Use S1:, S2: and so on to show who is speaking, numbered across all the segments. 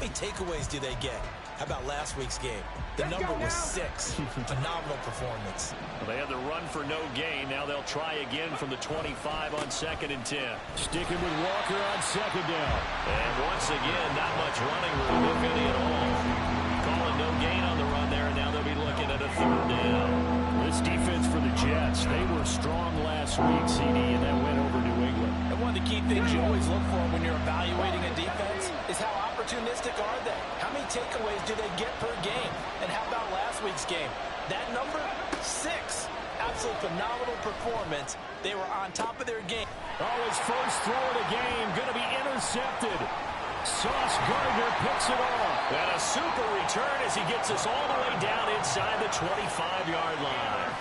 S1: many takeaways do they get? How about last week's game? The number was 6. Phenomenal performance.
S2: Well, they had the run for no gain. Now they'll try again from the 25 on 2nd and 10.
S3: Sticking with Walker on 2nd down.
S2: And once again, not much running room, if any at all. Calling no gain on the run there, and now they'll be looking at a 3rd down.
S3: This defense for the Jets, they were strong last week, CD, and that went over New England.
S1: And one of the key things you always look for when you're evaluating a defense is how opportunistic are they? How many takeaways do they get per game? And how about last week's game? That number, 6. Absolute phenomenal performance. They were on top of their game.
S3: Oh, his first throw of the game going to be intercepted. Sauce Gardner picks it off.
S2: And a super return as he gets us all the way down inside the 25-yard line.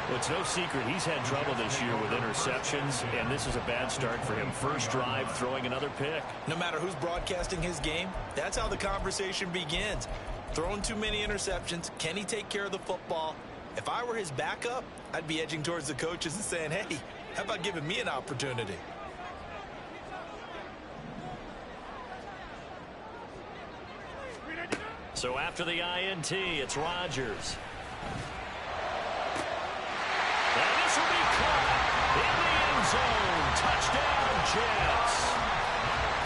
S2: Well, it's no secret he's had trouble this year with interceptions, and this is a bad start for him. First drive, throwing another pick.
S1: No matter who's broadcasting his game, that's how the conversation begins. Throwing too many interceptions, can he take care of the football? If I were his backup, I'd be edging towards the coaches and saying, hey, how about giving me an opportunity?
S2: So after the INT, it's Rodgers. And this will be caught in the end zone. Touchdown, Jets.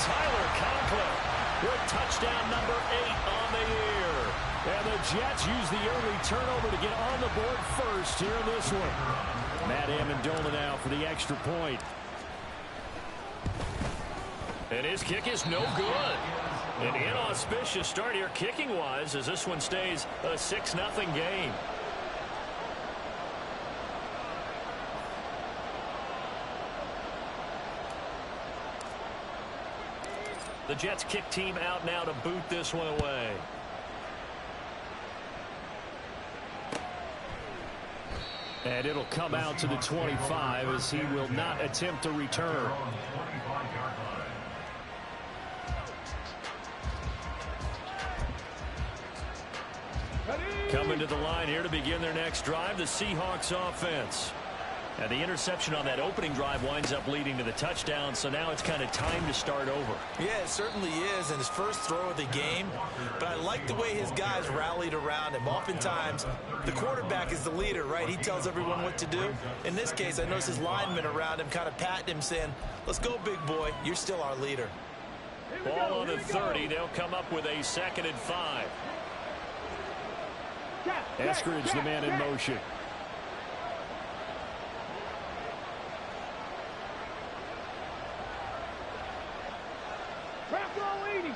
S2: Tyler Conklin with touchdown number 8 on the year.
S3: And the Jets use the early turnover to get on the board first here in this one. Matt Amendola now for the extra point.
S2: And his kick is no good. An inauspicious start here kicking-wise as this one stays a 6-0 game. The Jets kick team out now to boot this one away.
S3: And it'll come out to the 25 as he will not attempt to return.
S2: Coming to the line here to begin their next drive, the Seahawks offense. And the interception on that opening drive winds up leading to the touchdown, so now it's kind of time to start over.
S1: Yeah, it certainly is, and his first throw of the game. But I like the way his guys rallied around him. Oftentimes, the quarterback is the leader, right? He tells everyone what to do. In this case, I noticed his linemen around him kind of patting him, saying, let's go, big boy. You're still our leader.
S2: Ball on the 30. They'll come up with a 2nd and 5.
S3: Eskridge, the man in motion.
S4: Trap roll 80.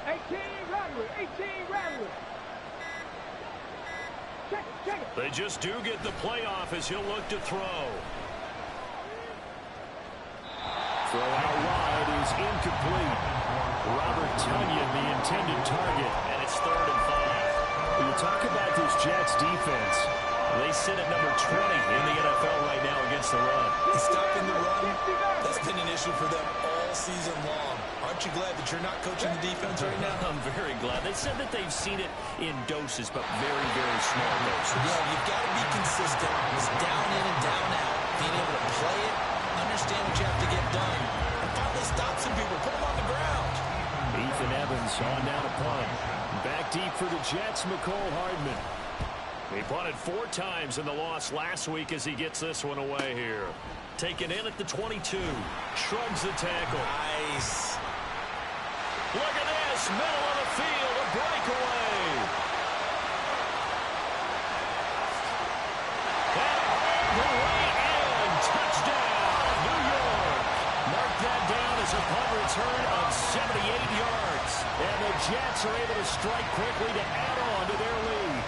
S4: 18 Radwood. 18 Radwood. Check it.
S2: They just do get the playoff as he'll look to throw.
S3: Throw out wide is incomplete. Robert Tonyan, the intended target.
S2: And it's 3rd and 5.
S3: When you talk about this Jets defense,
S2: they sit at number 20 in the NFL right now against the run.
S1: He's stopping the run. That's been an issue for them all season long. Aren't you glad that you're not coaching the defense right now?
S2: I'm very glad. They said that they've seen it in doses, but very, very small doses.
S1: Yeah, you've got to be consistent. It's down in and down out. Being able to play it, understand what you have to get done, and finally stop some people, put them on the ground.
S3: Ethan Evans on down a punt. Back deep for the Jets, McCole Hardman.
S2: He punted 4 times in the loss last week as he gets this one away here. Taken in at the 22. Shrugs the tackle.
S1: Nice.
S2: Look at this. Middle of the field. A breakaway. And all the way in. Touchdown, New York. Mark that down as a punt return of 78 yards.
S3: And the Jets are able to strike quickly to add on to their lead.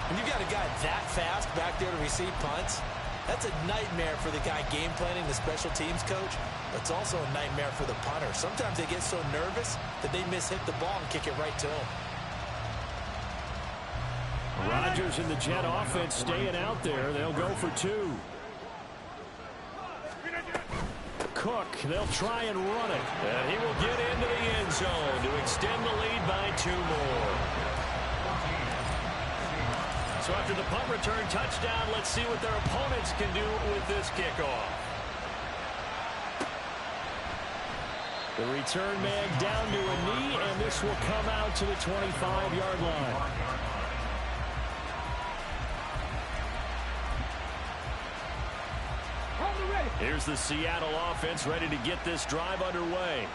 S1: When you've got a guy that fast back there to receive punts, that's a nightmare for the guy game planning, the special teams coach. But it's also a nightmare for the punter. Sometimes they get so nervous that they hit the ball and kick it right to him.
S3: Rodgers and the Jet offense staying out there. They'll go for 2. Cook, they'll try and run it.
S2: And he will get into the end zone to extend the lead by 2 more. So after the punt return touchdown, let's see what their opponents can do with this kickoff.
S3: The return man down to a knee, and this will come out to the 25-yard line. Here's the Seattle offense ready to get this drive underway.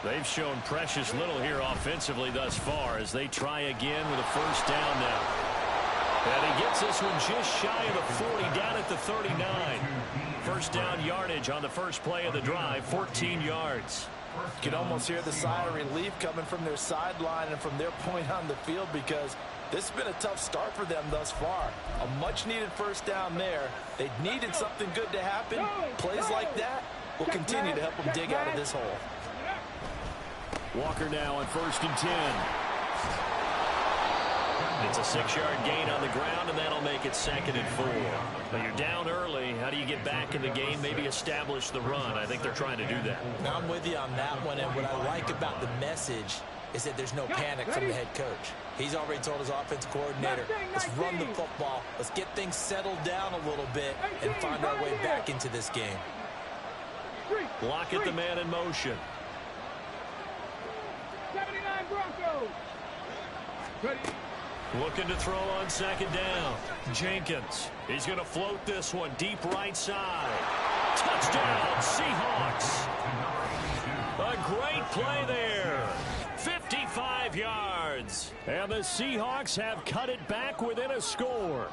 S3: They've shown precious little here offensively thus far as they try again with a first down now. And he gets this one just shy of the 40, down at the 39. First down yardage on the first play of the drive, 14 yards.
S1: You can almost hear the sigh of relief coming from their sideline and from their point on the field, because this has been a tough start for them thus far. A much-needed first down there. They needed something good to happen. Plays like that will continue to help them dig out of this hole.
S3: Walker now on 1st and 10.
S2: It's a 6-yard gain on the ground, and that'll make it 2nd and 4. But you're down early. How do you get back in the game, maybe establish the run? I think they're trying to do that.
S1: Now, I'm with you on that one, and what I like about the message is that there's no panic from the head coach. He's already told his offensive coordinator, let's run the football, let's get things settled down a little bit, and find our way back into this game.
S2: Lock at the man in motion.
S4: 79 Broncos. Ready.
S2: Looking to throw on 2nd down. Jenkins. He's going to float this one deep right side. Touchdown, Seahawks. A great play there. 55 yards.
S3: And the Seahawks have cut it back within a score.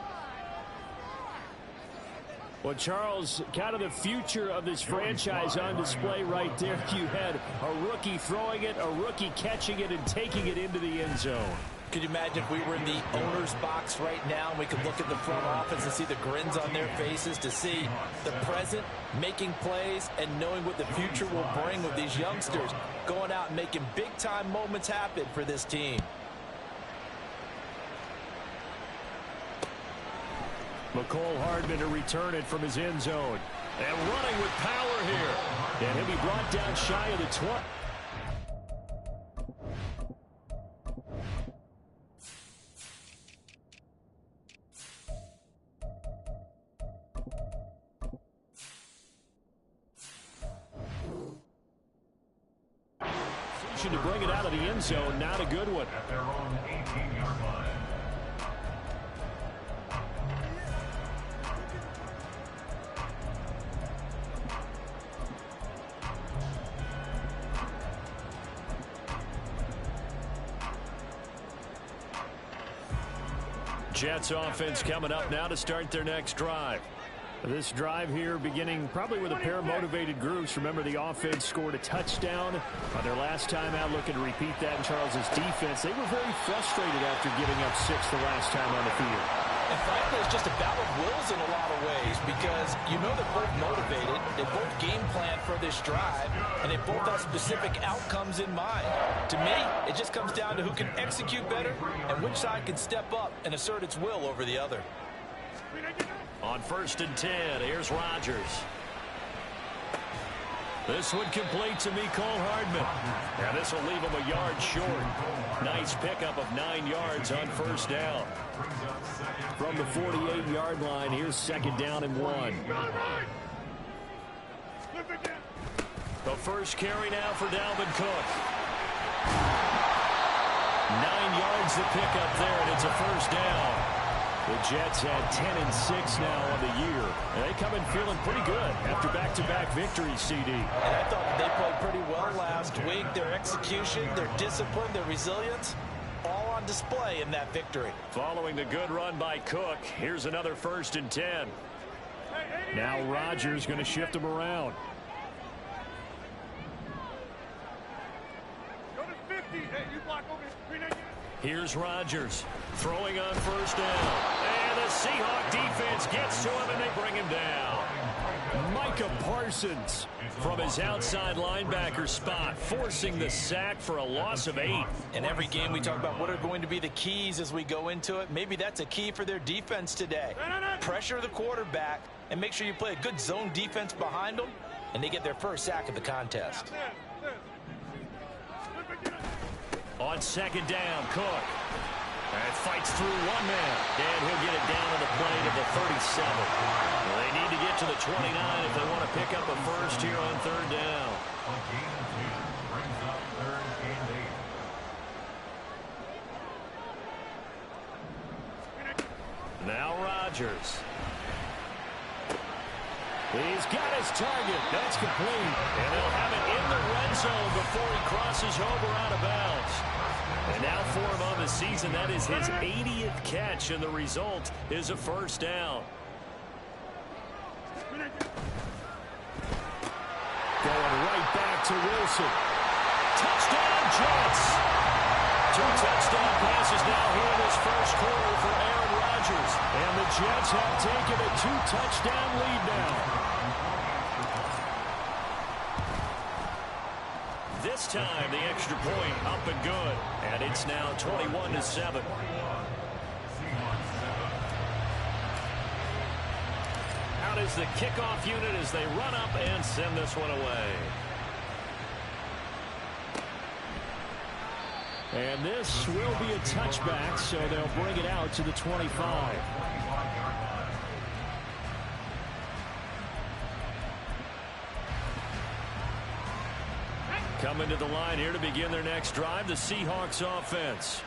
S3: Well, Charles, kind of the future of this franchise on display right there. You had a rookie throwing it, a rookie catching it, and taking it into the end zone.
S1: Could you imagine if we were in the owner's box right now and we could look at the front office and see the grins on their faces, to see the present making plays and knowing what the future will bring with these youngsters going out and making big-time moments happen for this team.
S3: McCole Hardman to return it from his end zone.
S2: And running with power here.
S3: And he'll be brought down shy of the 20. To bring it out of the end zone, not a good one.
S5: At their own 18-yard line.
S2: Jets offense coming up now to start their next drive.
S3: This drive here beginning probably with a pair of motivated groups. Remember, the offense scored a touchdown on their last time out. Looking to repeat that in Charles's defense. They were very frustrated after giving up 6 the last time on the field.
S1: And frankly, it's just a battle of wills in a lot of ways, because you know they're both motivated, they both game plan for this drive, and they both have specific outcomes in mind. To me, it just comes down to who can execute better and which side can step up and assert its will over the other.
S2: On 1st and 10, here's Rodgers. This one complete to Mecole Hardman. And this will leave him a yard short. Nice pickup of 9 yards on first down.
S3: From the 48-yard line, here's 2nd down and 1.
S2: The first carry now for Dalvin Cook. 9 yards to pick up there, and it's a first down.
S3: The Jets had 10-6 now on the year. And they come in feeling pretty good after back-to-back victories, CD.
S1: And I thought they played pretty well last week. Their execution, their discipline, their resilience, all on display in that victory.
S2: Following the good run by Cook, here's another 1st and 10.
S3: Now Rodgers going to shift him around.
S4: Go to 50. Hey, you block over here.
S2: Here's Rodgers throwing on first down. And the Seahawk defense gets to him, and they bring him down.
S3: Micah Parsons
S2: from his outside linebacker spot, forcing the sack for a loss of 8.
S1: In every game we talk about what are going to be the keys as we go into it. Maybe that's a key for their defense today. Pressure the quarterback and make sure you play a good zone defense behind them, and they get their first sack of the contest.
S2: On 2nd down, Cook. And fights through one man. And he'll get it down to the play to the 37. Well, they need to get to the 29 if they want to pick up a first here on 3rd down. Rodgers. He's got his target. That's complete. And they'll have it in the red zone before he crosses over out of bounds. And now for him on the season, that is his 80th catch, and the result is a first down. Going right back to Wilson. Touchdown, Jets. 2 touchdown passes now here in this first quarter for Aaron Rodgers. And the Jets have taken a 2-touchdown lead now. This time the extra point up and good. And it's now 21-7. Out is the kickoff unit as they run up and send this one away. And this will be a touchback, so they'll bring it out to the 25. Coming to the line here to begin their next drive, the Seahawks offense.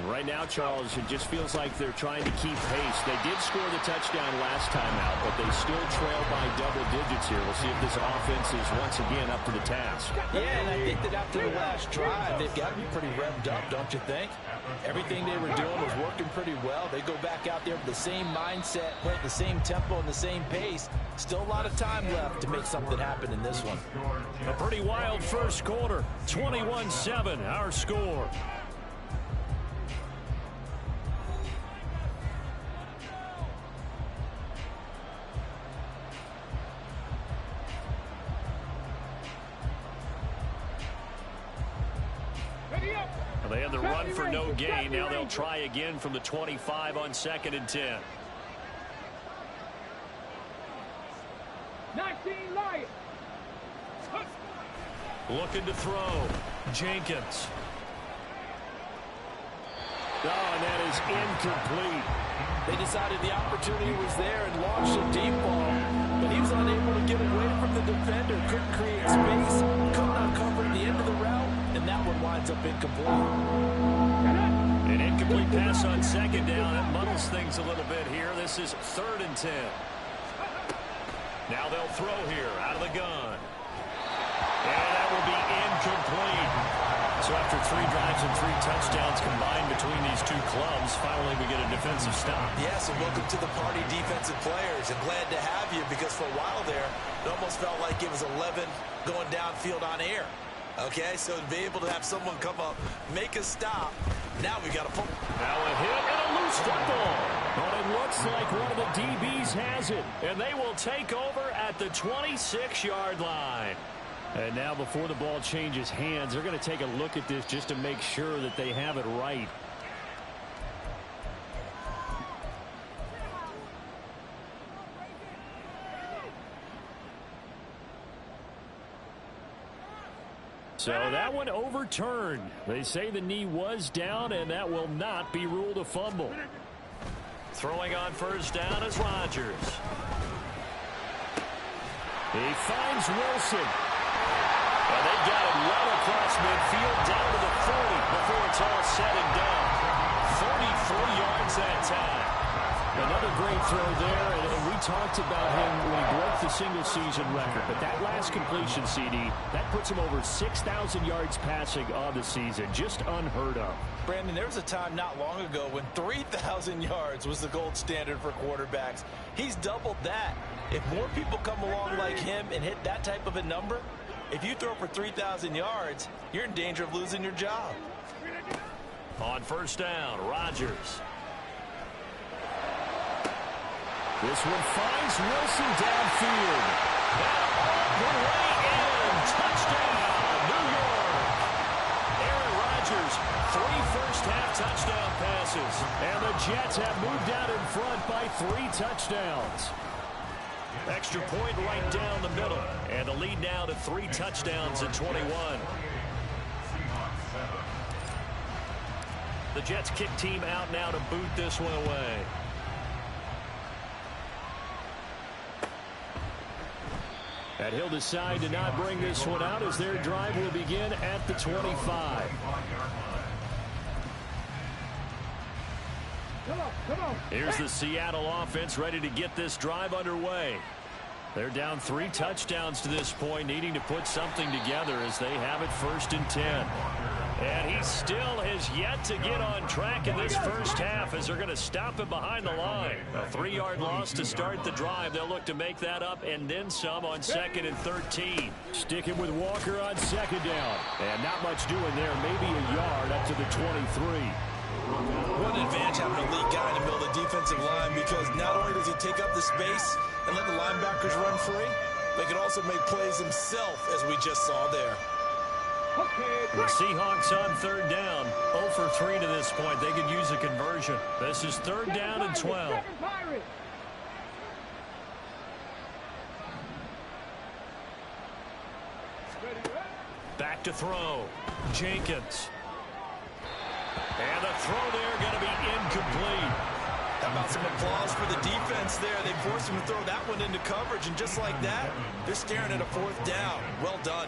S2: Right now, Charles, it just feels like they're trying to keep pace. They did score the touchdown last time out, but they still trail by double digits here. We'll see if this offense is once again up to the task.
S1: Yeah, and I think that after the last drive, they've got to be pretty revved up, don't you think? Everything they were doing was working pretty well. They go back out there with the same mindset, play at the same tempo and the same pace. Still a lot of time left to make something happen in this one.
S2: A pretty wild first quarter. 21-7, our score. They had the run for no gain. Now they'll try again from the 25 on 2nd and 10.
S4: 19 Lions.
S2: Looking to throw. Jenkins. Oh, and that is incomplete.
S1: They decided the opportunity was there and launched a deep ball, but he was unable to get away from the defender, couldn't create space, couldn't uncover the end of the route, and that one winds up incomplete.
S2: An incomplete pass on 2nd down. It muddles things a little bit here. This is 3rd and 10. Now they'll throw here out of the gun. And that will be incomplete. So after 3 drives and 3 touchdowns combined between these two clubs, finally we get a defensive stop.
S1: Yes, and welcome to the party, defensive players. And glad to have you, because for a while there, it almost felt like it was 11 going downfield on air. Okay, so to be able to have someone come up, make a stop, now we got a pull.
S2: Now a hit and a loose football. But it looks like one of the DBs has it. And they will take over at the 26-yard line. And now before the ball changes hands, they're going to take a look at this just to make sure that they have it right. So that one overturned. They say the knee was down, and that will not be ruled a fumble. Throwing on first down is Rodgers. He finds Wilson. And they've got it well across midfield down to the 40 before it's all said and done. 43 yards that time. Another great throw there, and we talked about him when he broke the single-season record. But that last completion, CD, that puts him over 6,000 yards passing on the season. Just unheard of.
S1: Brandon, there was a time not long ago when 3,000 yards was the gold standard for quarterbacks. He's doubled that. If more people come along like him and hit that type of a number, if you throw for 3,000 yards, you're in danger of losing your job.
S2: On first down, Rodgers. This one finds Wilson downfield. And all the way in. Touchdown, New York. Aaron Rodgers, 3 first-half touchdown passes. And the Jets have moved out in front by 3 touchdowns. Extra point right down the middle. And the lead now to 3 touchdowns at 21. The Jets kick team out now to boot this one away. And he'll decide to not bring this one out as their drive will begin at the 25. Here's the Seattle offense ready to get this drive underway. They're down 3 touchdowns to this point, needing to put something together as they have it 1st and 10. And he still has yet to get on track in this first half as they're going to stop him behind the line. A 3-yard loss to start the drive. They'll look to make that up and then some on 2nd and 13.
S3: Sticking with Walker on 2nd down. And not much doing there. Maybe a yard up to the 23.
S1: What an advantage having an elite guy in the middle of the defensive line, because not only does he take up the space and let the linebackers run free, but he can also make plays himself, as we just saw there.
S2: The Seahawks on 3rd down. 0 for 3 to this point. They could use a conversion. This is 3rd down and 12. Back to throw. Jenkins. And the throw there going to be incomplete.
S1: How about some applause for the defense there? They forced him to throw that one into coverage, and just like that, they're staring at a 4th down. Well done.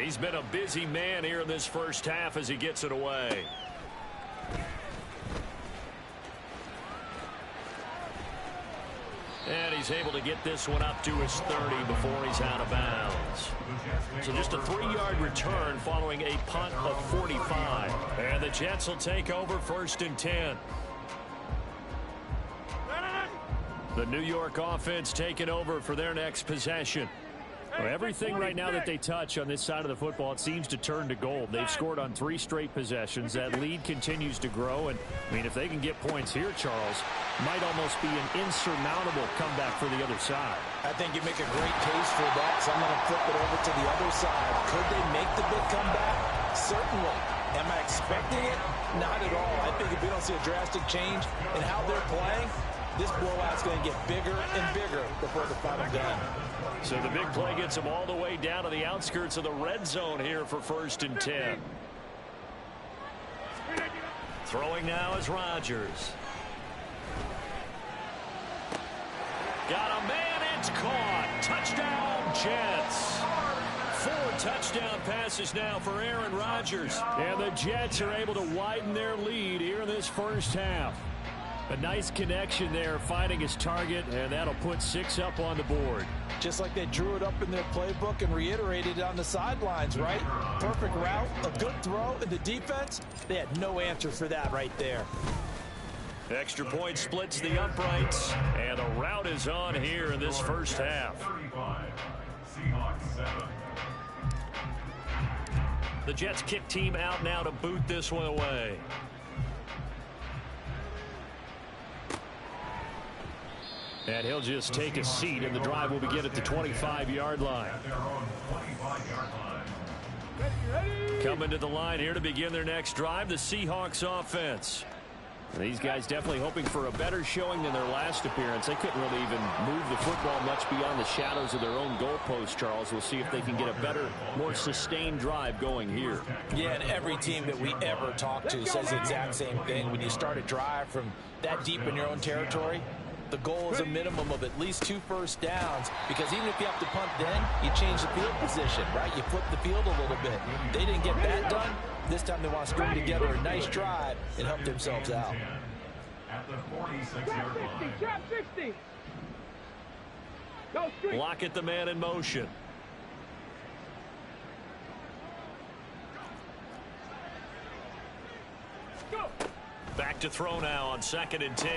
S2: He's been a busy man here in this first half as he gets it away. And he's able to get this one up to his 30 before he's out of bounds. So just a 3-yard return following a punt of 45. And the Jets will take over 1st and 10. The New York offense taking over for their next possession.
S3: Well, everything right now that they touch on this side of the football, it seems to turn to gold. They've scored on 3 straight possessions. That lead continues to grow. And, I mean, if they can get points here, Charles, might almost be an insurmountable comeback for the other side.
S1: I think you make a great case for that, so I'm going to flip it over to the other side. Could they make the big comeback? Certainly. Am I expecting it? Not at all. I think if we don't see a drastic change in how they're playing, this blowout's going to get bigger and bigger before the final gun.
S2: So the big play gets them all the way down to the outskirts of the red zone here for 1st and 10. Throwing now is Rodgers. Got a man, it's caught. Touchdown, Jets. 4 touchdown passes now for Aaron Rodgers.
S3: And the Jets are able to widen their lead here in this first half. A nice connection there, finding his target, and that'll put 6 up on the board.
S1: Just like they drew it up in their playbook and reiterated it on the sidelines, right? Perfect route, a good throw, and the defense, they had no answer for that right there.
S2: Extra point splits the uprights, and the route is on here in this first half. The Jets kick team out now to boot this one away.
S3: And he'll just take a seat, and the drive will begin at the 25-yard line.
S2: Coming to the line here to begin their next drive, the Seahawks offense.
S3: These guys definitely hoping for a better showing than their last appearance. They couldn't really even move the football much beyond the shadows of their own goalpost, Charles. We'll see if they can get a better, more sustained drive going here.
S1: Yeah, and every team that we ever talk to says the exact same thing. When you start a drive from that deep in your own territory, the goal is a minimum of at least 2 first downs, because even if you have to punt then, you change the field position, right? You flip the field a little bit. They didn't get that done. This time they want to string together a nice drive and help themselves out.
S5: At the 46-yard line.
S4: Trap 60. Go street.
S2: Lock it, the man in motion.
S4: Go.
S2: Back to throw now on 2nd and 10.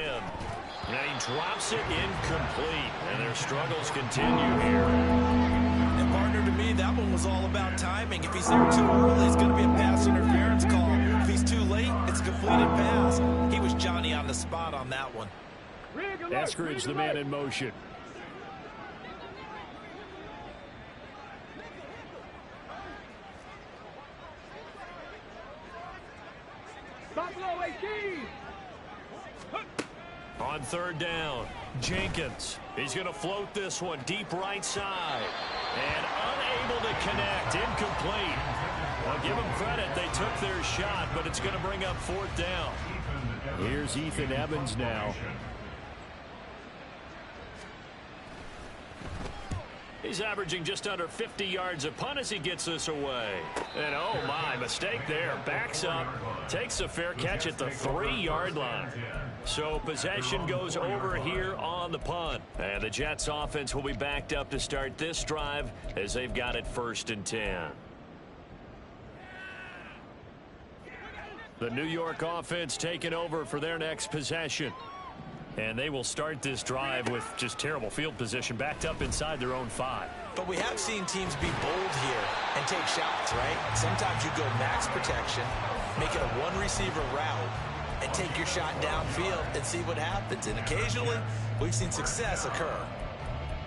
S2: And he drops it incomplete. And their struggles continue here.
S1: And partner, to me, that one was all about timing. If he's there too early, it's going to be a pass interference call. If he's too late, it's a completed pass. He was Johnny on the spot on that one.
S3: Eskridge, the man in motion.
S4: Stop low, 18.
S2: On 3rd down, Jenkins. He's going to float this one deep right side. And unable to connect. Incomplete. Well, give them credit. They took their shot, but it's going to bring up 4th down.
S3: Here's Ethan Evans now.
S2: He's averaging just under 50 yards a punt as he gets this away. And oh my, mistake there. Backs up, takes a fair catch at the 3-yard line. So possession goes over here on the punt. And the Jets offense will be backed up to start this drive as they've got it 1st and 10. The New York offense taking over for their next possession. And they will start this drive with just terrible field position, backed up inside their own 5.
S1: But we have seen teams be bold here and take shots, right? Sometimes you go max protection, make it a one-receiver route, and take your shot downfield and see what happens. And occasionally, we've seen success occur.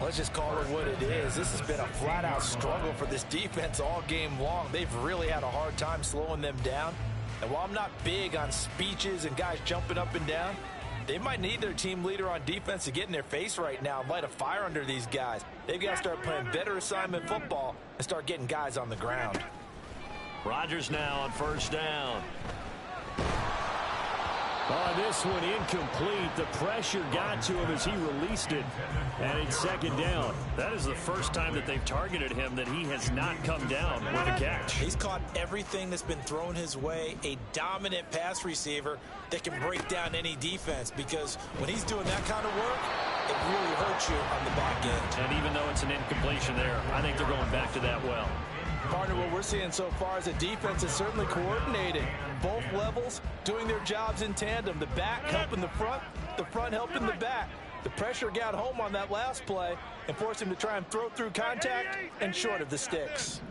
S1: Let's just call it what it is. This has been a flat-out struggle for this defense all game long. They've really had a hard time slowing them down. And while I'm not big on speeches and guys jumping up and down, they might need their team leader on defense to get in their face right now and light a fire under these guys. They've got to start playing better assignment football and start getting guys on the ground.
S2: Rodgers now on 1st down. This one incomplete. The pressure got to him as he released it. And it's 2nd down. That is the first time that they've targeted him that he has not come down with a catch.
S1: He's caught everything that's been thrown his way. A dominant pass receiver that can break down any defense, because when he's doing that kind of work, it really hurts you on the back end.
S2: And even though it's an incompletion there, I think they're going back to that well.
S1: Partner, what we're seeing so far is a defense is certainly coordinated. Both levels doing their jobs in tandem. The back helping the front helping the back. The pressure got home on that last play and forced him to try and throw through contact and short of the sticks.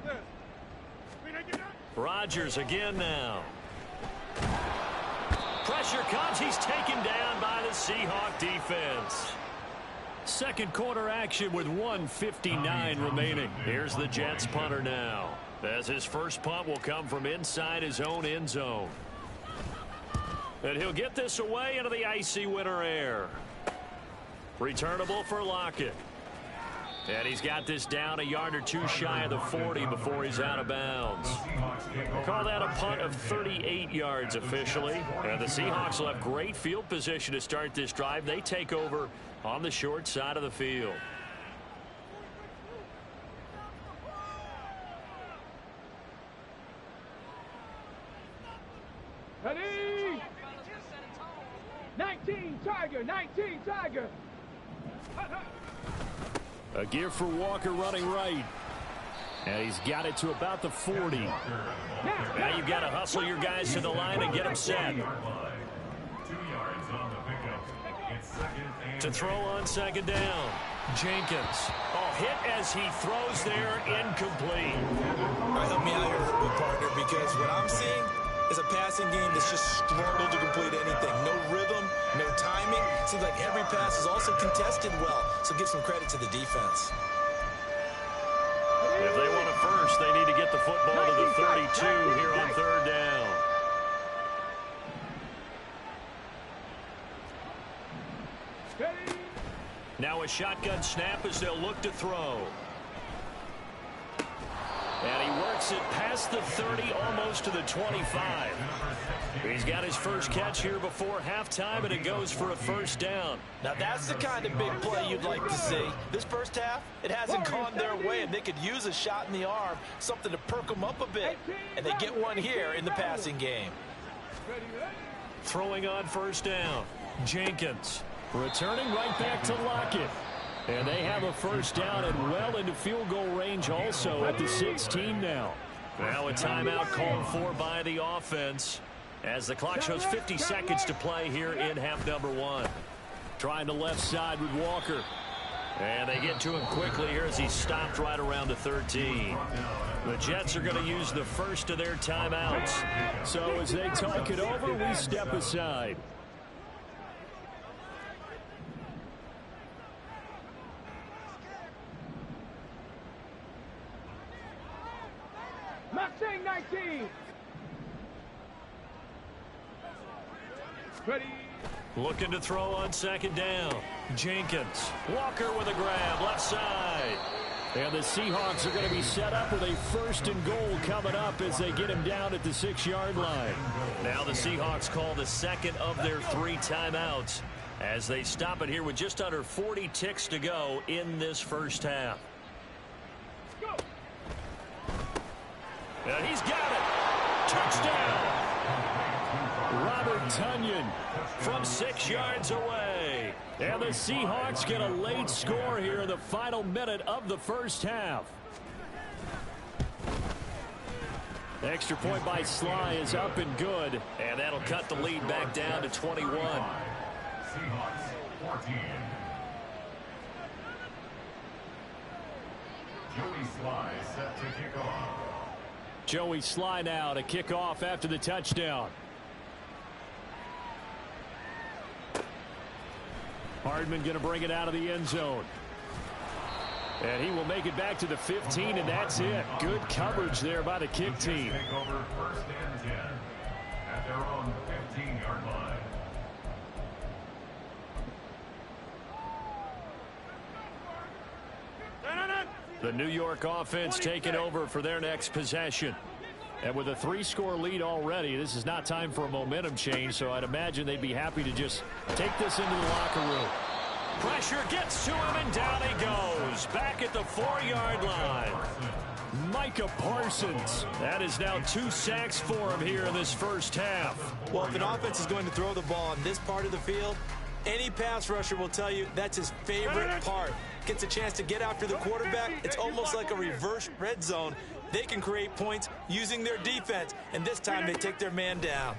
S2: Rodgers again now. Pressure comes. He's taken down by the Seahawk defense. 2nd quarter action with 1:59 remaining. Here's the Jets punter now, as his first punt will come from inside his own end zone. And he'll get this away into the icy winter air. Returnable for Lockett. And he's got this down a yard or two shy of the 40 before he's out of bounds. Call that a punt of 38 yards officially. And the Seahawks will have great field position to start this drive. They take over on the short side of the field.
S4: Ready? 19 Tiger, 19 Tiger.
S2: A gear for Walker running right. And he's got it to about the 40. Now you've got to hustle your guys to the line and get them set. To throw on 2nd down. Jenkins. Oh, hit as he throws there, incomplete.
S1: All right, help me out here, partner, because what I'm seeing is a passing game that's just struggled to complete anything. No rhythm, no timing. Seems like every pass is also contested well, so give some credit to the defense.
S2: If they want it first, they need to get the football to the 32 here on 3rd down. Now a shotgun snap as they'll look to throw. And he works it past the 30, almost to the 25. He's got his first catch here before halftime, and it goes for a 1st down.
S1: Now that's the kind of big play you'd like to see. This first half, it hasn't gone their way, and they could use a shot in the arm, something to perk them up a bit. And they get one here in the passing game.
S2: Throwing on 1st down. Jenkins returning right back to Lockett. And they have a 1st down and well into field goal range also at the 16 now. Now a timeout called for by the offense as the clock shows 50 seconds to play here in half number 1. Trying the left side with Walker. And they get to him quickly here as he stopped right around the 13. The Jets are going to use the first of their timeouts. So as they talk it over, we step aside.
S4: Mustang 19. Ready?
S2: Looking to throw on 2nd down. Jenkins. Walker with a grab, left side. And the Seahawks are going to be set up with a 1st and goal coming up as they get him down at the 6-yard line. Now the Seahawks call the 2nd of their 3 timeouts as they stop it here with just under 40 ticks to go in this first half. And he's got it. Touchdown. Robert Tonyan from 6 yards away. And the Seahawks get a late score here in the final minute of the first half. Extra point by Sly is up and good. And that'll cut the lead back down to 21.
S5: Seahawks 14. Joey Sly set to kick off.
S2: Joey Sly now to kick off after the touchdown. Hardman going to bring it out of the end zone. And he will make it back to the 15, and that's it. Good coverage there by the kick team.
S5: Take over first and 10 at their own 15-yard line.
S2: The New York offense taking over for their next possession. And with a 3-score lead already, this is not time for a momentum change, so I'd imagine they'd be happy to just take this into the locker room. Pressure gets to him, and down he goes. Back at the 4-yard line. Micah Parsons. That is now 2 sacks for him here in this first half.
S1: Well, if an offense is going to throw the ball on this part of the field, any pass rusher will tell you that's his favorite part. Gets a chance to get after the quarterback. It's almost like a reverse red zone. They can create points using their defense, and this time they take their man down.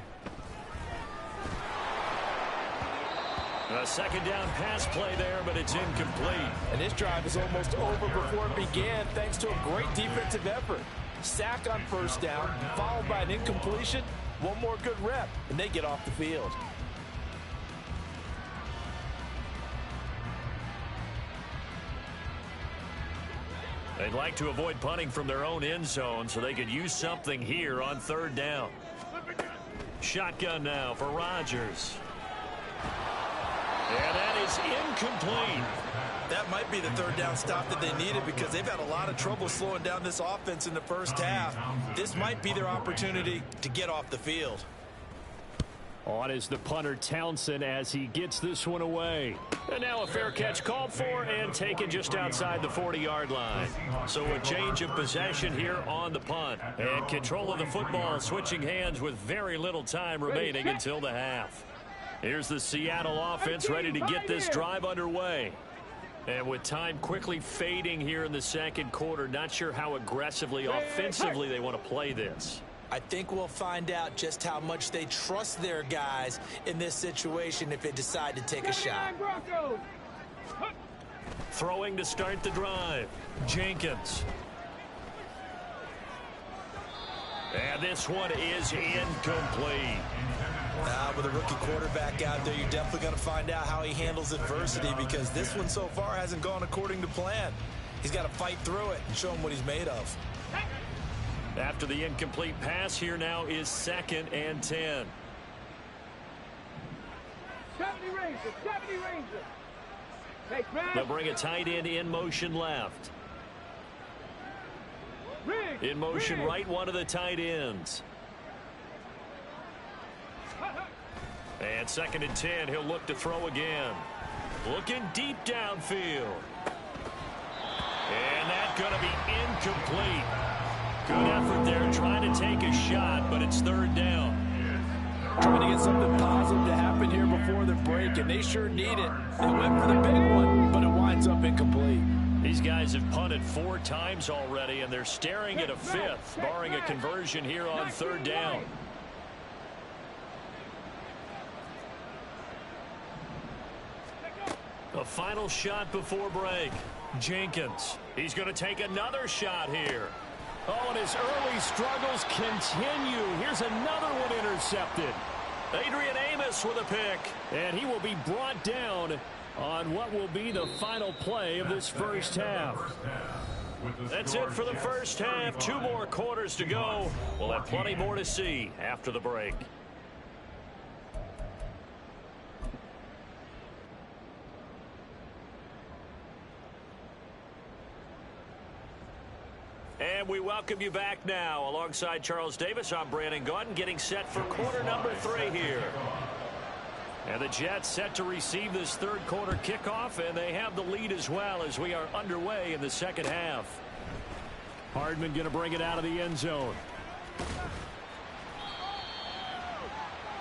S2: A second down pass play there, but it's incomplete.
S1: And this drive is almost over before it began thanks to a great defensive effort. Sack on first down, followed by an incompletion. One more good rep, and they get off the field.
S2: They'd like to avoid punting from their own end zone so they could use something here on third down. Shotgun now for Rodgers. And that is incomplete.
S1: That might be the third down stop that they needed because they've had a lot of trouble slowing down this offense in the first half. This might be their opportunity to get off the field.
S2: On is the punter Townsend as he gets this one away. And now a fair catch called for and taken just outside the 40-yard line. So a change of possession here on the punt. And control of the football switching hands with very little time remaining until the half. Here's the Seattle offense ready to get this drive underway. And with time quickly fading here in the second quarter, not sure how aggressively, offensively they want to play this.
S1: I think we'll find out just how much they trust their guys in this situation if they decide to take a shot.
S2: Throwing to start the drive, Jenkins. And this one is incomplete.
S1: With a rookie quarterback out there, you're definitely going to find out how he handles adversity because this one so far hasn't gone according to plan. He's got to fight through it and show him what he's made of.
S2: After the incomplete pass, here now is 2nd and 10.
S4: 70 Ranger, 70 Ranger. Hey,
S2: They'll bring a tight end in motion left. In motion right, one of the tight ends. And 2nd and 10, he'll look to throw again. Looking deep downfield. And that's going to be incomplete. Good effort there trying to take a shot, but it's third down.
S1: Trying to get something positive to happen here before the break, and they sure need it. They went for the big one, but it winds up incomplete.
S2: These guys have punted 4 times already, and they're staring at a 5th, barring a conversion here on third down. A final shot before break. Jenkins. He's going to take another shot here. Oh, and his early struggles continue. Here's another one intercepted. Adrian Amos with a pick. And he will be brought down on what will be the final play of this first half. That's it for the first half. 2 more quarters to go. We'll have plenty more to see after the break. And we welcome you back now. Alongside Charles Davis, I'm Brandon Gaudin, getting set for quarter number 3 here. And the Jets set to receive this third quarter kickoff, and they have the lead as well as we are underway in the second half. Hardman going to bring it out of the end zone.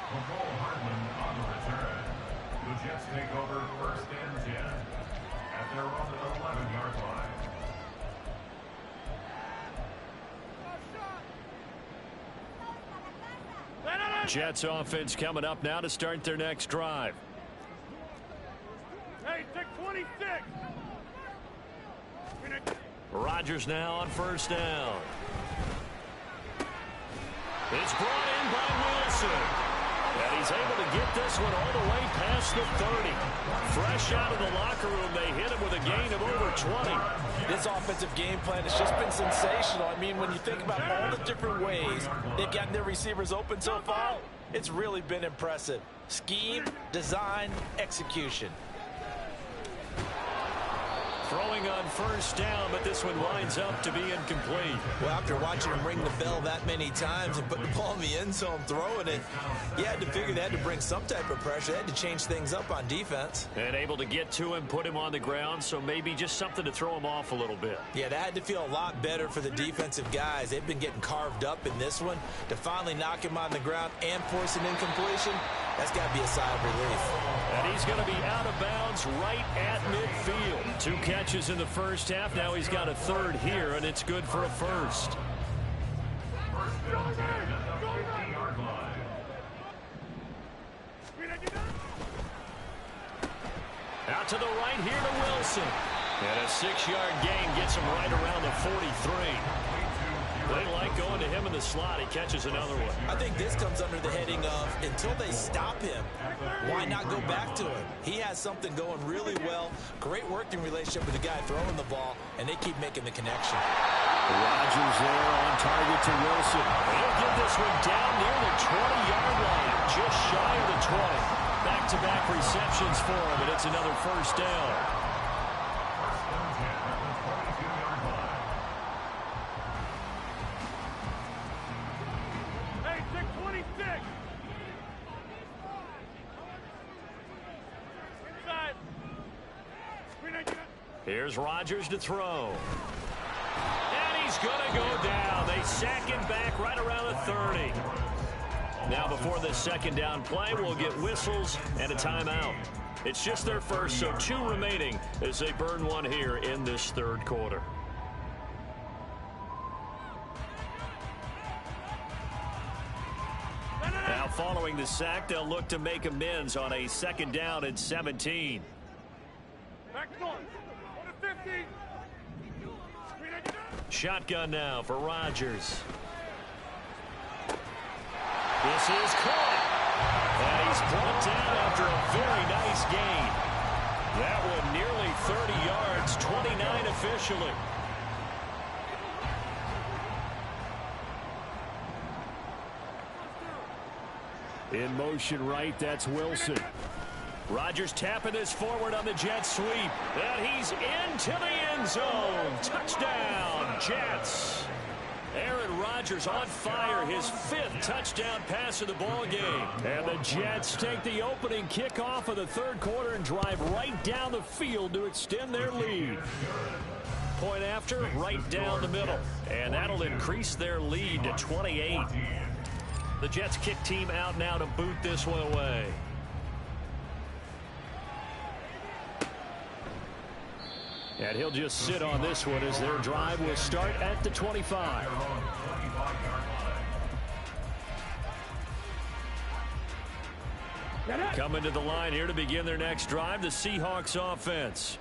S5: On the return, the Jets take over 1st and 10 at their own 11-yard line.
S2: Jets offense coming up now to start their next drive.
S4: Hey, take 26.
S2: Rodgers now on 1st down. It's brought in by Wilson. And he's able to get this one all the way past the 30. Fresh out of the locker room, they hit him with a gain of over 20.
S1: This offensive game plan has just been sensational. I mean, when you think about all the different ways they've gotten their receivers open so far, it's really been impressive. Scheme, design, execution.
S2: Throwing on 1st down, but this one winds up to be incomplete.
S1: Well, after watching him ring the bell that many times and putting the ball in the end zone, throwing it, you had to figure they had to bring some type of pressure. They had to change things up on defense.
S2: And able to get to him, put him on the ground, so maybe just something to throw him off a little bit.
S1: Yeah, that had to feel a lot better for the defensive guys. They've been getting carved up in this one. To finally knock him on the ground and force an incompletion, that's got to be a sigh of relief.
S2: And he's going to be out of bounds right at midfield. 2 catches in the first half. Now he's got a 3rd here, and it's good for a 1st. Out to the right here to Wilson. And a 6-yard gain gets him right around the 43. They like going to him in the slot. He catches another one.
S1: I think this comes under the heading of until they stop him, why not go back to him? He has something going really well. Great working relationship with the guy throwing the ball, and they keep making the connection.
S2: Rodgers there on target to Wilson. He'll get this one down near the 20-yard line, just shy of the 20. Back-to-back receptions for him, and it's another 1st down. Here's Rodgers to throw. And he's going to go down. They sack him back right around the 30. Now before this 2nd down play, we'll get whistles and a timeout. It's just their first, so 2 remaining as they burn one here in this 3rd quarter. Now following the sack, they'll look to make amends on a 2nd down and 17. Shotgun now for Rodgers. This is caught. And he's brought down after a very nice gain. That one nearly 30 yards, 29 officially. In motion right, that's Wilson. Rodgers tapping this forward on the jet sweep. And he's into the end zone. Touchdown, Jets. Aaron Rodgers on fire, his 5th touchdown pass of the ball game. And the Jets take the opening kickoff of the 3rd quarter and drive right down the field to extend their lead. Point after, right down the middle. And that'll increase their lead to 28. The Jets kick team out now to boot this one away. And he'll just sit on this one as their drive will start at the 25. Coming to the line here to begin their next drive, the Seahawks offense.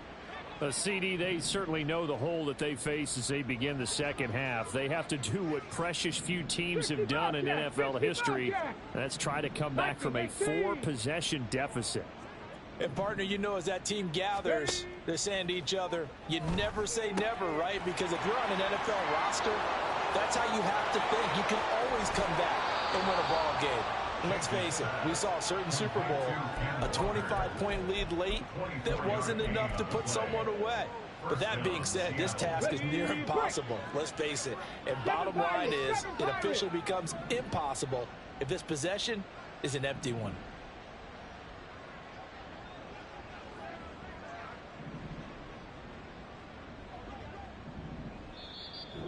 S2: CD, they certainly know the hole that they face as they begin the 2nd half. They have to do what precious few teams have done in NFL history. That's try to come back from a 4-possession deficit.
S1: And, partner, you know, as that team gathers, they're saying to each other, you never say never, right? Because if you're on an NFL roster, that's how you have to think. You can always come back and win a ball game. And let's face it, we saw a certain Super Bowl, a 25-point lead late that wasn't enough to put someone away. But that being said, this task is near impossible. Let's face it. And bottom line is, it officially becomes impossible if this possession is an empty one.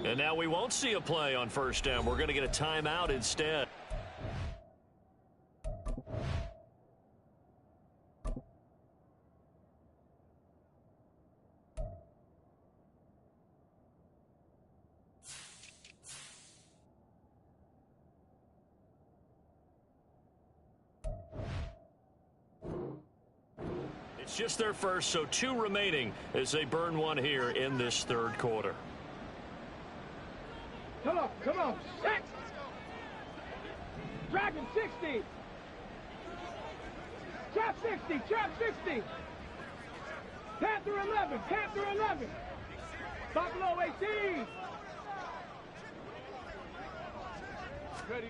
S2: And now we won't see a play on first down. We're going to get a timeout instead. It's just their first, so 2 remaining as they burn one here in this third quarter.
S4: Come on, set! Dragon 60! Trap 60! Panther 11! Buffalo 18! Ready?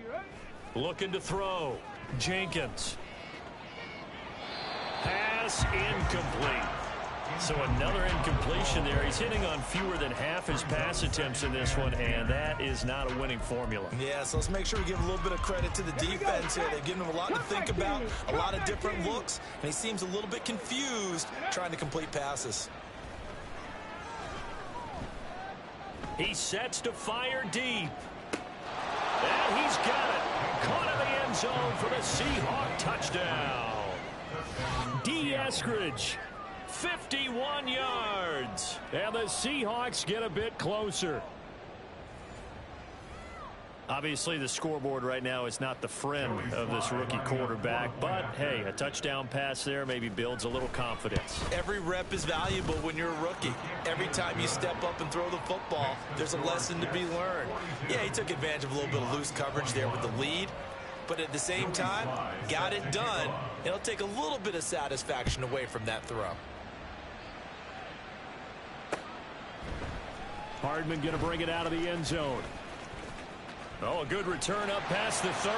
S2: Looking to throw. Jenkins. Pass incomplete. So another incompletion there. He's hitting on fewer than half his pass attempts in this one, and that is not a winning formula.
S1: Yeah, so let's make sure we give a little bit of credit to the defense here. They've given him a lot to think about, a lot of different looks, and he seems a little bit confused trying to complete passes.
S2: He sets to fire deep. And he's got it. Caught in the end zone for the Seahawk touchdown. D. Eskridge, 51 yards. And the Seahawks get a bit closer. Obviously, the scoreboard right now is not the friend of this rookie quarterback. But, hey, a touchdown pass there maybe builds a little confidence.
S1: Every rep is valuable when you're a rookie. Every time you step up and throw the football, there's a lesson to be learned. Yeah, he took advantage of a little bit of loose coverage there with the lead. But at the same time, got it done. It'll take a little bit of satisfaction away from that throw.
S2: Hardman going to bring it out of the end zone. Oh, a good return up past the 30.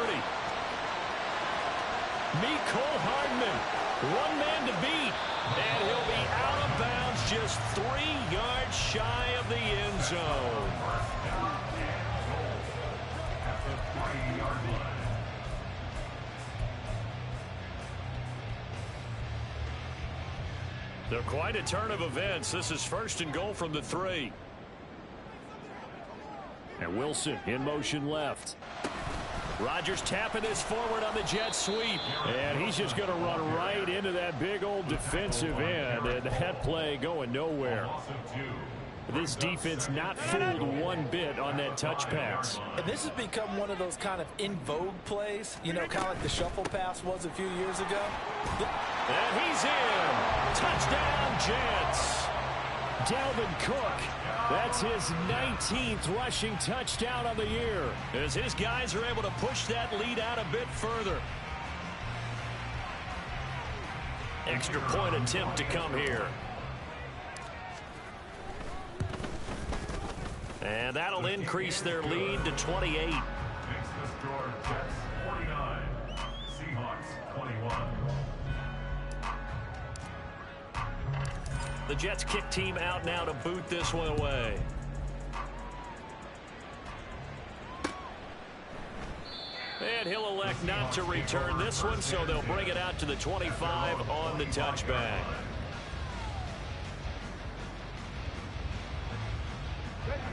S2: Mecole Hardman, one man to beat. And he'll be out of bounds just 3 yards shy of the end zone. They're quite a turn of events. This is first and goal from the 3. And Wilson in motion left. Rodgers tapping this forward on the jet sweep. And he's just going to run right into that big old defensive end. And that play going nowhere. This defense not fooled one bit on that touch pass.
S1: And this has become one of those kind of in vogue plays, you know, kind of like the shuffle pass was a few years ago.
S2: And he's in. Touchdown, Jets. Dalvin Cook. That's his 19th rushing touchdown of the year, as his guys are able to push that lead out a bit further. Extra point attempt to come here. And that'll increase their lead to 28.
S5: Makes the score Jets 49, Seahawks 21.
S2: The Jets kick team out now to boot this one away. And he'll elect not to return this one, so they'll bring it out to the 25 on the touchback.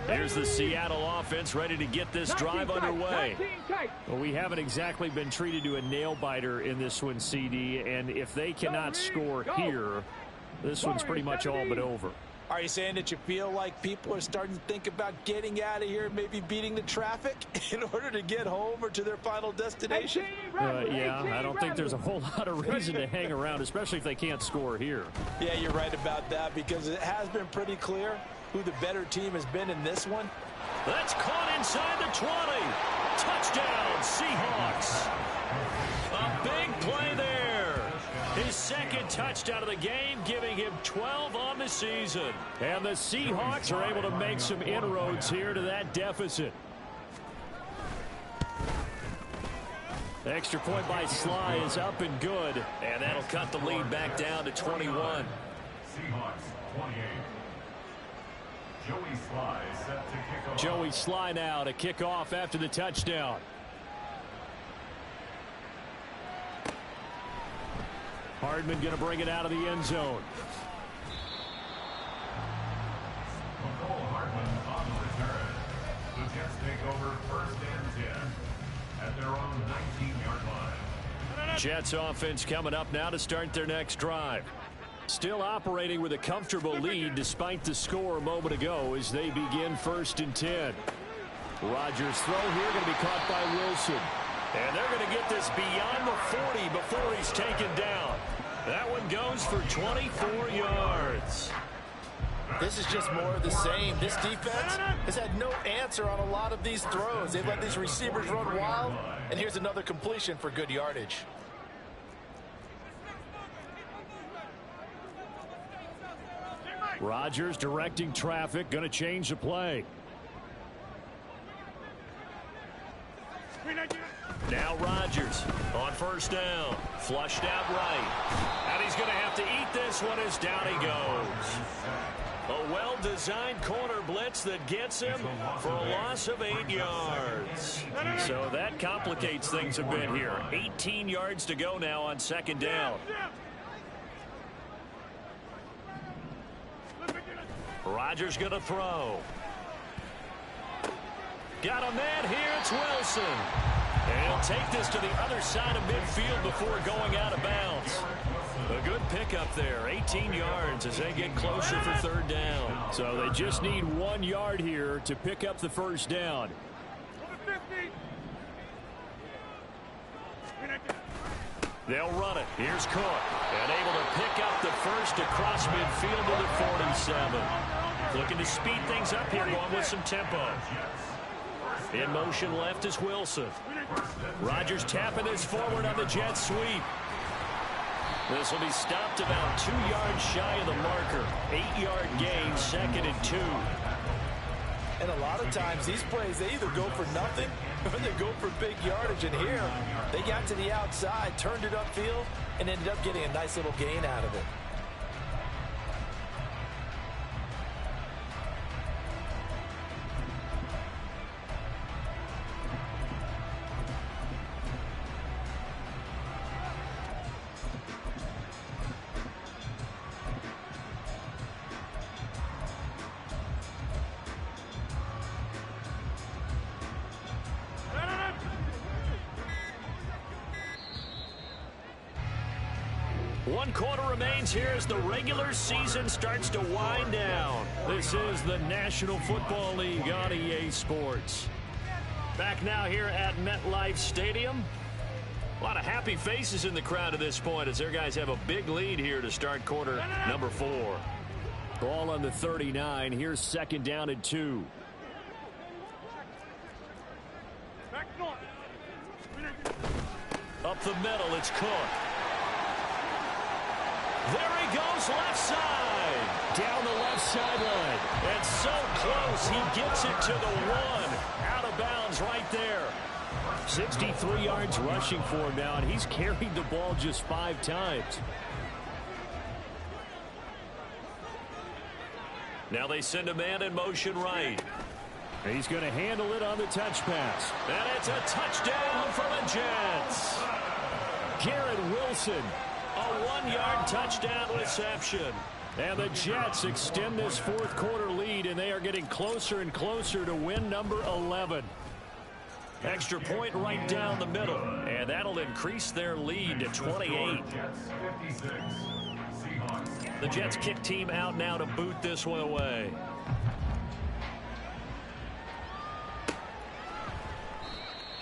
S2: Here's the Seattle offense ready to get this drive underway. Well, we haven't exactly been treated to a nail-biter in this one, CD, and if they cannot score here, this one's pretty much all but over.
S1: Are you saying that you feel like people are starting to think about getting out of here, maybe beating the traffic in order to get home or to their final destination?
S2: Yeah, I don't think there's a whole lot of reason to hang around, especially if they can't score here.
S1: Yeah, you're right about that, because it has been pretty clear who the better team has been in this one.
S2: That's caught inside the 20. Touchdown, Seahawks. A big play there. His second touchdown of the game, giving him 12 on the season. And the Seahawks are able to make some inroads here to that deficit. The extra point by Sly is up and good. And that'll cut the lead back down to 21.
S5: Seahawks 28. Joey Sly set to kick off.
S2: Joey Sly now to kick off after the touchdown. Hardman going to bring it out of the end zone.
S5: Mecole Hardman on the return. Jets take over first and 10 at their own 19-yard line.
S2: Jets offense coming up now to start their next drive. Still operating with a comfortable lead despite the score a moment ago as they begin first and 10. Rodgers' throw here going to be caught by Wilson. And they're going to get this beyond the 40 before he's taken down. That one goes for 24 yards.
S1: This is just more of the same. This defense has had no answer on a lot of these throws. They've let these receivers run wild. And here's another completion for good yardage.
S2: Rodgers directing traffic, going to change the play. Now Rodgers on first down, flushed out right. And he's going to have to eat this one as down he goes. A well-designed corner blitz that gets him for a loss of 8 yards. So that complicates things a bit here. 18 yards to go now on second down. Rodgers going to throw. Got a man here. It's Wilson. And he'll take this to the other side of midfield before going out of bounds. A good pickup there. 18 yards as they get closer for third down. So they just need 1 yard here to pick up the first down. They'll run it. Here's Cook. And able to pick up the first across midfield to the 47. Looking to speed things up here, going with some tempo. In motion left is Wilson. Rodgers tapping this forward on the jet sweep. This will be stopped about 2 yards shy of the marker. 8-yard gain, second and 2.
S1: And a lot of times these plays, they either go for nothing or they go for big yardage. And here, they got to the outside, turned it upfield, and ended up getting a nice little gain out of it.
S2: One quarter remains here as the regular season starts to wind down. This is the National Football League on EA Sports. Back now here at MetLife Stadium. A lot of happy faces in the crowd at this point as their guys have a big lead here to start quarter number 4. Ball on the 39. Here's second down and 2. Up the middle, it's Cook. There he goes, left side. Down the left sideline. And so close, he gets it to the 1. Out of bounds right there. 63 yards rushing for him now, and he's carried the ball just 5 times. Now they send a man in motion right. He's going to handle it on the touch pass. And it's a touchdown for the Jets. Garrett Wilson. A 1-yard touchdown reception. And the Jets extend this fourth quarter lead, and they are getting closer and closer to win number 11. Extra point right down the middle, and that'll increase their lead to 28. The Jets kick team out now to boot this one away.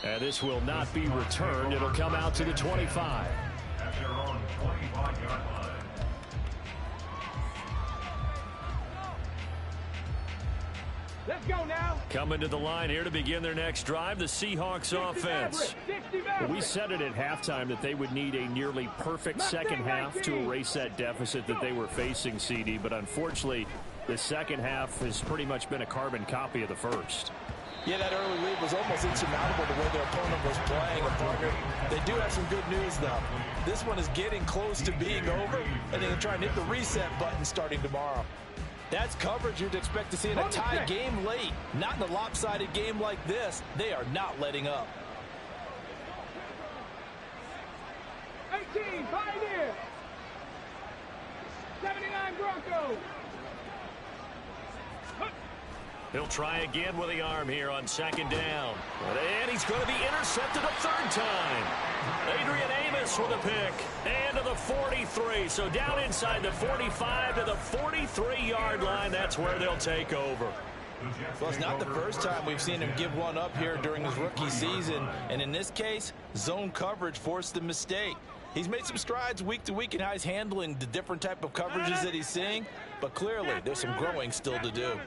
S2: And this will not be returned. It'll come out to the 25.
S5: At their own 25-yard line.
S4: Let's go now.
S2: Coming to the line here to begin their next drive, the Seahawks offense. We said it at halftime that they would need a nearly perfect second half to erase that deficit that they were facing, CD, but unfortunately, the second half has pretty much been a carbon copy of the first.
S1: Yeah, that early lead was almost insurmountable the way their opponent was playing. And partner, they do have some good news, though. This one is getting close to being over, and they're going to try and hit the reset button starting tomorrow. That's coverage you'd expect to see in a tied game late. Not in a lopsided game like this. They are not letting up.
S4: 18, Pioneer. 79 Broncos.
S2: He'll try again with the arm here on second down. And he's going to be intercepted a third time. Adrian Amos with a pick. And to the 43. So down inside the 45 to the 43-yard line. That's where they'll take over.
S1: Well, it's not the first time we've seen him give one up here during his rookie season. And in this case, zone coverage forced the mistake. He's made some strides week to week in how he's handling the different type of coverages that he's seeing. But clearly, there's some growing still to do.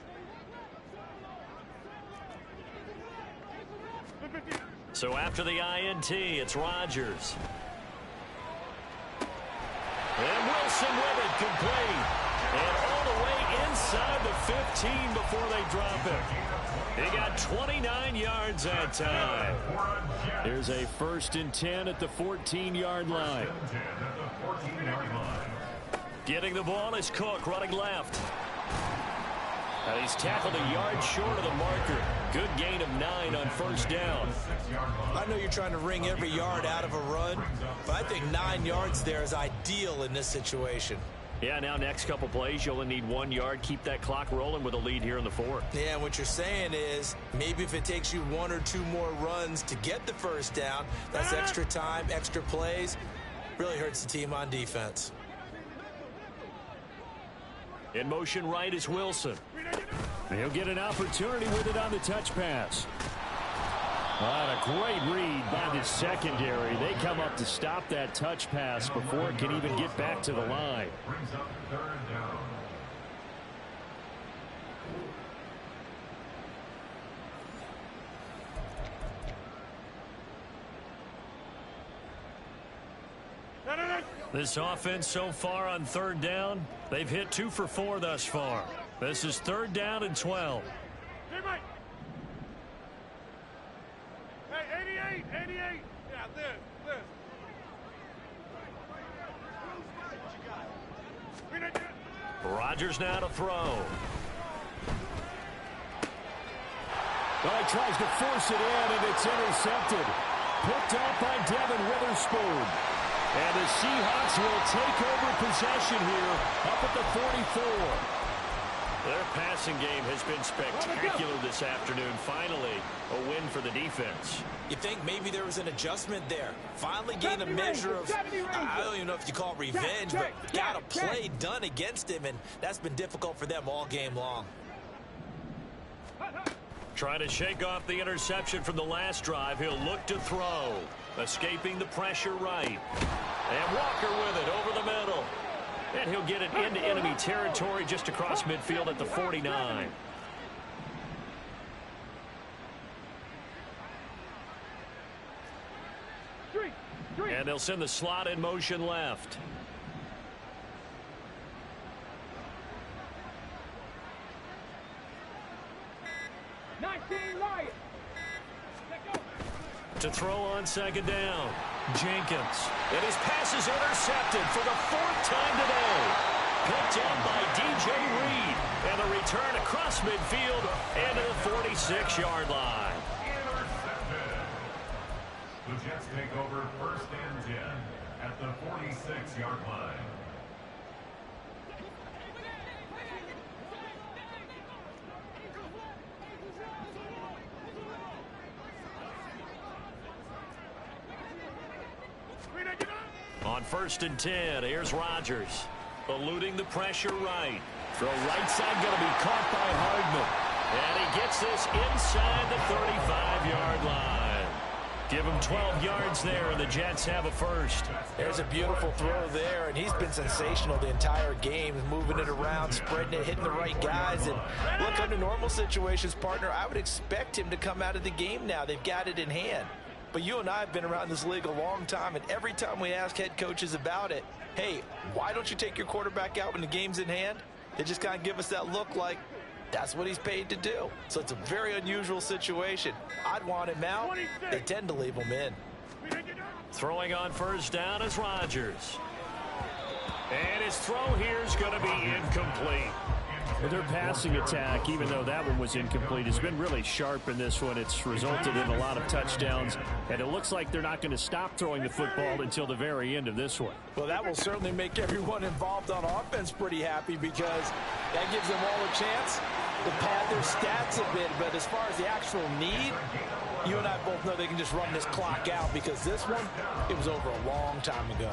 S2: So after the INT, it's Rodgers. And Wilson with it, complete. And all the way inside the 15 before they drop it. He got 29 yards that time. Here's a 1st and 10 at the 14-yard line. Getting the ball is Cook running left. And he's tackled a yard short of the marker. Good gain of 9 on 1st down.
S1: I know you're trying to wring every yard out of a run, but I think 9 yards there is ideal in this situation.
S2: Yeah, now next couple plays, you only need 1 yard. Keep that clock rolling with a lead here in the 4th.
S1: Yeah, what you're saying is maybe if it takes you 1 or 2 more runs to get the 1st down, that's extra time, extra plays. Really hurts the team on defense.
S2: In motion right is Wilson. He'll get an opportunity with it on the touch pass. A great read by the secondary. They come up to stop that touch pass before it can even get back to the line.
S5: Brings up 3rd down.
S2: This offense so far on 3rd down, they've hit 2 for 4 thus far. This is 3rd down and 12.
S4: Hey, 88. Yeah, this.
S2: Rodgers now to throw.
S3: Well, he tries to force it in, and it's intercepted. Picked up by Devin Witherspoon. And the Seahawks will take over possession here up at the 44.
S2: Their passing game has been spectacular this afternoon. Finally, a win for the defense.
S1: You think maybe there was an adjustment there. Finally gained a measure of, I don't even know if you call it revenge, but got a play done against him, and that's been difficult for them all game long.
S2: Trying to shake off the interception from the last drive. He'll look to throw. Escaping the pressure right. And Walker with it over the middle. And he'll get it into enemy territory just across midfield at the 49. And they'll send the slot in motion left. To throw on second down. Jenkins. And his pass is intercepted for the 4th time today. Picked up by DJ Reed. And a return across midfield and to the 46-yard line.
S5: Intercepted. The Jets take over 1st and 10 at the 46-yard line.
S2: On 1st and 10, here's Rodgers. Eluding the pressure right. Throw right side going to be caught by Hardman. And he gets this inside the 35-yard line. Give him 12 yards there, and the Jets have a 1st.
S1: There's a beautiful throw there, and he's been sensational the entire game, moving it around, spreading it, hitting the right guys. And look, under normal situations, partner, I would expect him to come out of the game now. They've got it in hand. But you and I have been around this league a long time, and every time we ask head coaches about it, hey, why don't you take your quarterback out when the game's in hand? They just kind of give us that look like that's what he's paid to do. So it's a very unusual situation. I'd want him out. They tend to leave him in.
S2: Throwing on 1st down is Rodgers. And his throw here is going to be incomplete.
S3: But their passing attack, even though that one was incomplete, has been really sharp in this one. It's resulted in a lot of touchdowns, and it looks like they're not going to stop throwing the football until the very end of this one.
S1: Well, that will certainly make everyone involved on offense pretty happy, because that gives them all a chance to pad their stats a bit, but as far as the actual need, you and I both know they can just run this clock out because this one, it was over a long time ago.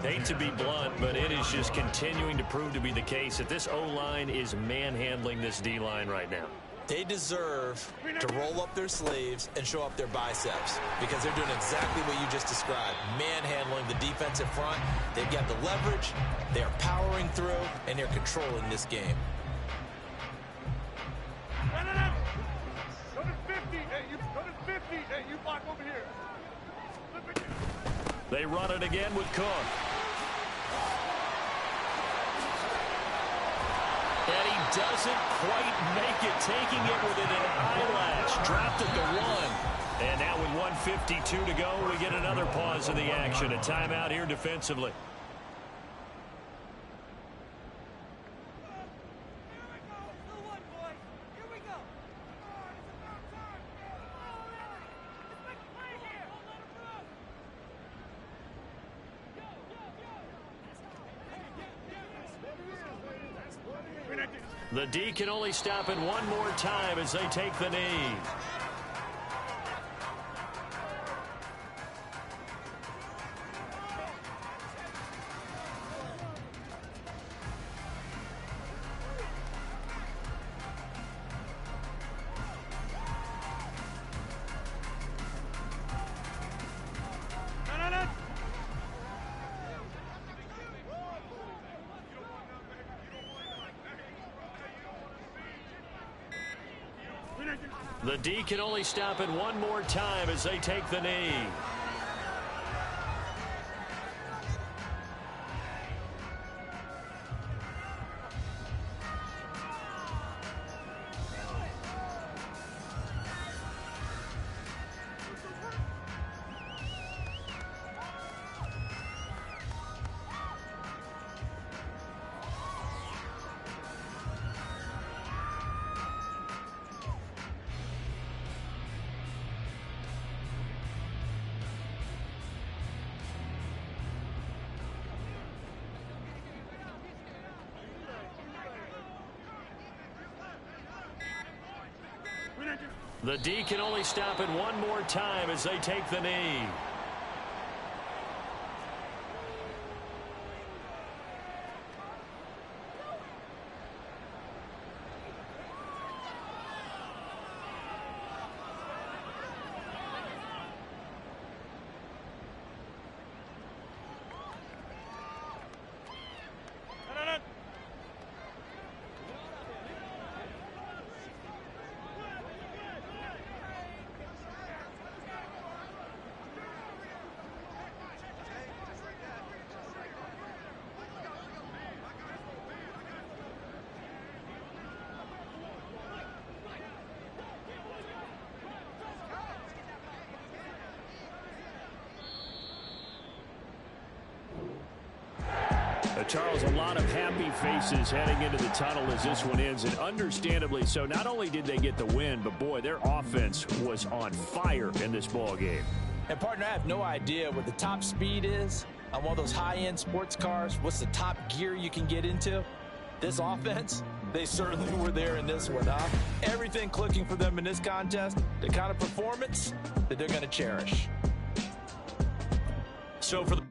S2: Hate to be blunt, but it is just continuing to prove to be the case that this O-line is manhandling this D-line right now.
S1: They deserve to roll up their sleeves and show up their biceps because they're doing exactly what you just described, manhandling the defensive front. They've got the leverage, they're powering through, and they're controlling this game.
S4: Go to 50. Hey, you go to 50. Hey, you block over here.
S2: They run it again with Cook. And he doesn't quite make it, taking it within an eyelash. Dropped at the 1. And now with 1:52 to go, we get another pause in the action. A timeout here defensively. The D can only stop it one more time as they take the knee. The D can only stop it one more time as they take the knee. The D can only stop it one more time as they take the knee. Charles, a lot of happy faces heading into the tunnel as this one ends, and understandably so. Not only did they get the win, but boy, their offense was on fire in this ball game.
S1: And partner, I have no idea what the top speed is on one of those high-end sports cars. What's the top gear you can get into? This offense, they certainly were there in this one, huh? Everything clicking for them in this contest, the kind of performance that they're going to cherish.
S2: So for the